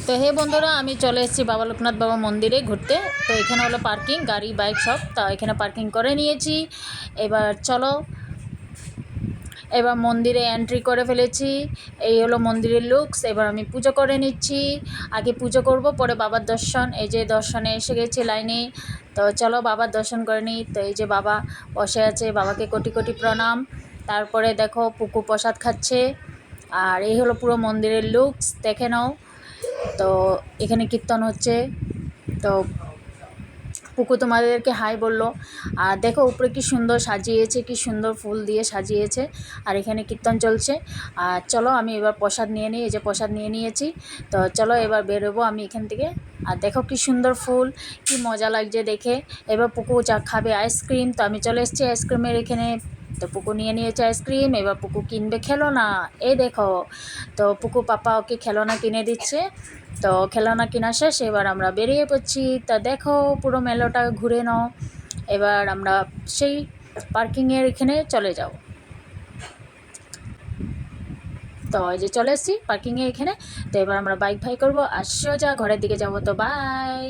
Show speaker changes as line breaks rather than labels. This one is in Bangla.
তো হে বন্ধুরা, আমি চলে এসেছি বাবা লোকনাথ বাবা মন্দিরে ঘুরতে। তো এখানে হলো পার্কিং, গাড়ি বাইক সব। তা এখানে পার্কিং করে নিয়েছি। এবার চলো, এবার মন্দিরে এন্ট্রি করে ফেলেছি। এই হলো মন্দিরের লুকস। এবার আমি পুজো করে নিচ্ছি। আগে পুজো করব, পরে বাবার দর্শন। এই যে দর্শনে এসে গেছি লাইনে। তো চলো বাবার দর্শন করে নিই। তো এই যে বাবা বসে আছে, বাবাকে কোটি কোটি প্রণাম। তারপরে দেখো পুকু প্রসাদ খাচ্ছে। আর এই হলো পুরো মন্দিরের লুকস, দেখে নাও। তো এখানে কীর্তন হচ্ছে। তো পুকু তোমাদেরকে হাই বললো। আর দেখো উপরে কি সুন্দর সাজিয়েছে, কি সুন্দর ফুল দিয়ে সাজিয়েছে। আর এখানে কীর্তন চলছে। আর চলো আমি এবার প্রসাদ নিয়ে নিই। এই যে প্রসাদ নিয়ে নিয়েছি। তো চলো এবার বেরোবো আমি এখান থেকে। আর দেখো কি সুন্দর ফুল, কি মজা লাগছে দেখে। এবার পুকু চা খাবে আইসক্রিম। তো আমি চলে এসেছি আইসক্রিমের এখানে। তো পুকু নিয়ে নিয়েছে আইসক্রিম। এবার পুকু কিনবে খেলনা। এই দেখো, তো পুকু পাপা ওকে খেলনা কিনে দিচ্ছে। তো খেলনা কেনা শেষ, এবার আমরা বেরিয়ে পড়ছি। তা দেখো পুরো মেলাটা ঘুরে নাও। এবার আমরা সেই পার্কিংয়ের এখানে চলে যাও। তো এই যে চলে এসেছি পার্কিংয়ে এখানে। তো এবার আমরা বাইক ভাই করবো আর সোজা ঘরের দিকে যাবো। তো বাই।